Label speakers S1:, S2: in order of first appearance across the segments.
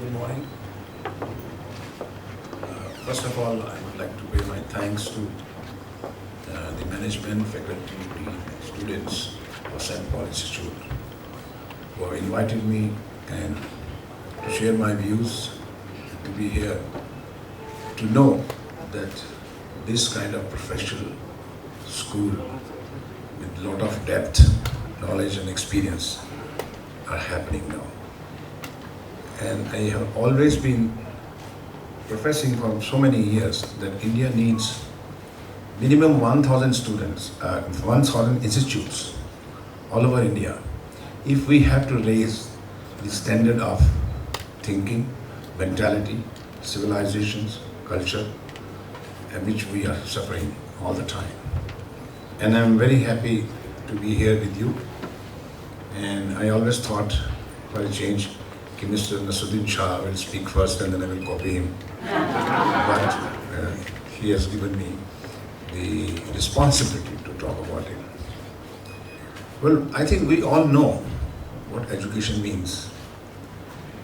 S1: Good morning. First of all, I would like to pay my thanks to the management, faculty, team, students of St. Paul Institute who have invited me and to share my views, to be here, to know that this kind of professional school with a lot of depth, knowledge and experience are happening now. And I have always been professing for so many years that India needs minimum 1,000 students, 1,000 institutes all over India. If we have to raise the standard of thinking, mentality, civilizations, culture, which we are suffering all the time. And I'm very happy to be here with you. And I always thought, for a change, Mr. Nasuddin Shah will speak first and then I will copy him. But he has given me the responsibility to talk about it. Well, I think we all know what education means.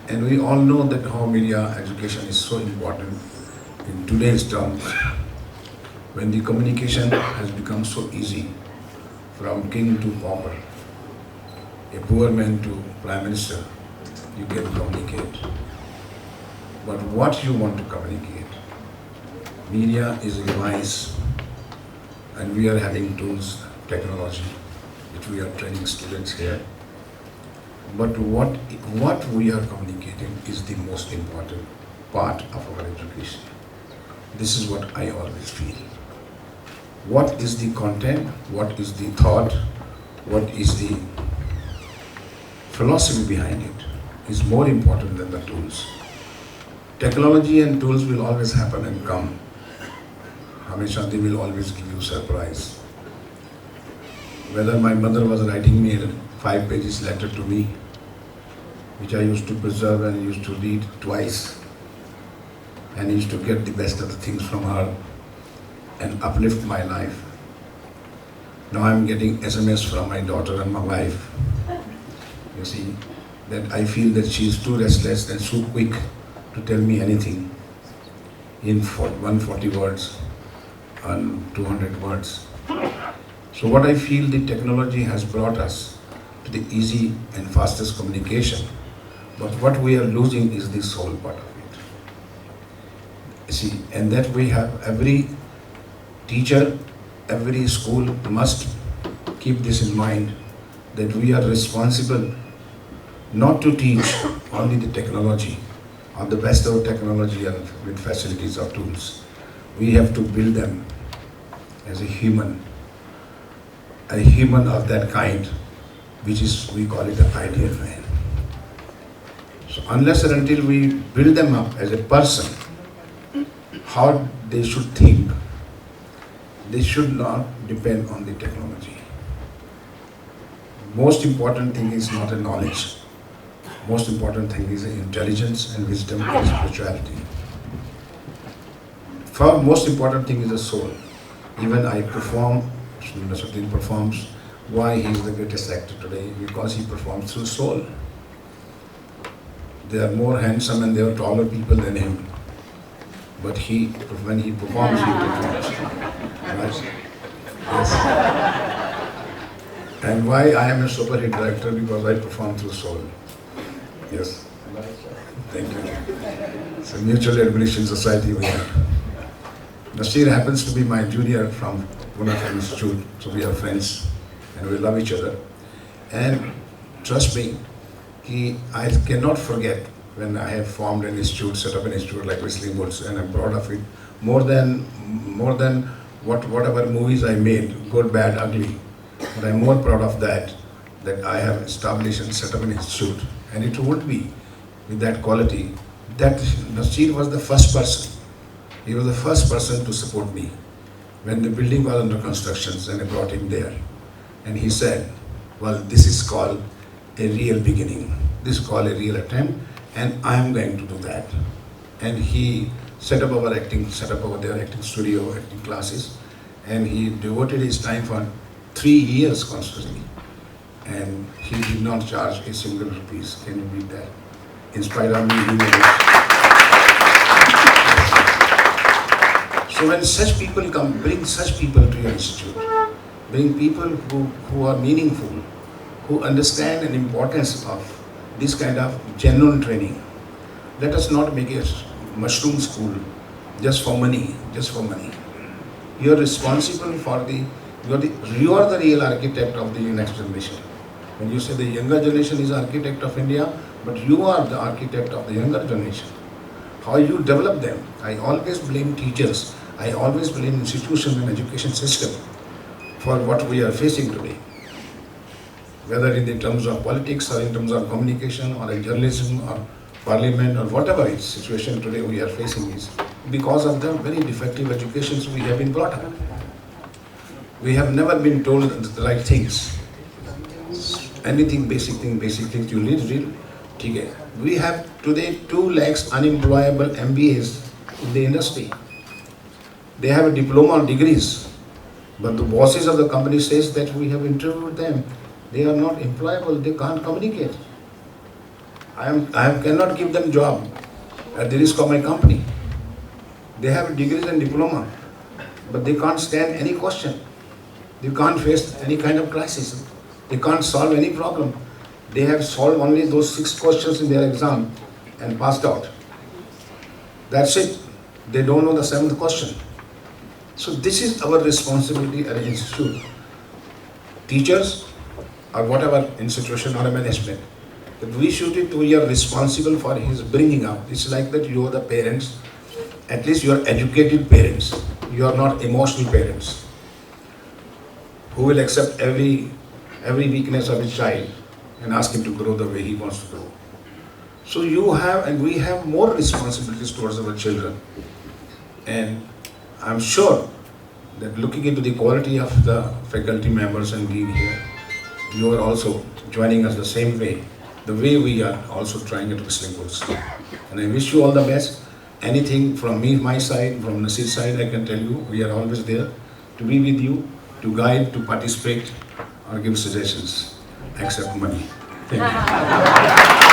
S1: And we all know that how media education is so important in today's terms, when the communication has become so easy, from king to pauper, a poor man to prime minister, you can communicate. But what you want to communicate? Media is a device, and we are having tools, technology, which we are training students here. But what we are communicating is the most important part of our education. This is what I always feel. What is the content? What is the thought? What is the philosophy behind it is more important than the tools. Technology and tools will always happen and come. Hamesha, they will always give you surprise. Whether my mother was writing me a 5 pages letter to me, which I used to preserve and used to read twice, and used to get the best of the things from her and uplift my life. Now I'm getting SMS from my daughter and my wife. You see, that I feel that she is too restless and so quick to tell me anything in 140 words and 200 words. So what I feel, the technology has brought us to the easy and fastest communication, but what we are losing is the soul part of it. You see, and that we have every teacher, every school must keep this in mind, that we are responsible not to teach only the technology or the best of technology and with facilities or tools. We have to build them as a human of that kind, which is, we call it an ideal man. So unless and until we build them up as a person, how they should think, they should not depend on the technology. Most important thing is not a knowledge. Most important thing is intelligence and wisdom and spirituality. For most important thing is the soul. Even I perform, Nasuddin performs. Why he is the greatest actor today? Because he performs through soul. They are more handsome and they are taller people than him. But when he performs, he performs. Right? Yes. And why I am a super hit director? Because I perform through soul. Yes. Thank you. It's a mutual admiration society we have. Nasir happens to be my junior from Pune Institute, so we are friends and we love each other. And trust me, I cannot forget when I have formed an institute, set up an institute like Wesley Woods, and I'm proud of it. More than whatever movies I made, good, bad, ugly. But I'm more proud of that I have established and set up an institute. And it would be with that quality that Nasir was the first person. He was the first person to support me when the building was under construction, and I brought him there. And he said, well, this is called a real beginning. This is called a real attempt, and I am going to do that. And he set up our acting, set up over there acting studio, acting classes, and he devoted his time for 3 years constantly. And he did not charge a single rupees. Can you beat that? inspired me. So when such people come, bring such people to your institute. Bring people who are meaningful, who understand the importance of this kind of genuine training. Let us not make a mushroom school just for money, just for money. You are responsible for you are the real architect of the next generation. When you say the younger generation is architect of India, but you are the architect of the younger generation. How you develop them. I always blame teachers. I always blame institutions and education system for what we are facing today. Whether in the terms of politics or in terms of communication or in journalism or parliament or whatever situation today we are facing is because of the very defective educations we have been brought up. We have never been told the right things. Anything, basic things you need to read. Okay. We have today 2 lakhs unemployable MBAs in the industry. They have a diploma degrees, but the bosses of the company says that we have interviewed them. They are not employable, they can't communicate. I cannot give them job at the risk of my company. They have degrees and diploma, but they can't stand any question. They can't face any kind of crisis. They can't solve any problem. They have solved only those 6 questions in their exam and passed out. That's it. They don't know the 7th question. So this is our responsibility at an institute. Teachers or whatever institution or a management, that we are responsible for his bringing up. It's like that you are the parents. At least you are educated parents. You are not emotional parents who will accept every weakness of his child and ask him to grow the way he wants to grow. So you have and we have more responsibilities towards our children. And I'm sure that looking into the quality of the faculty members and being here, you are also joining us the same way, the way we are also trying at Whistling Woods. And I wish you all the best. Anything from me, my side, from Nasir's side, I can tell you, we are always there to be with you, to guide, to participate, or give suggestions, except money. Thank you.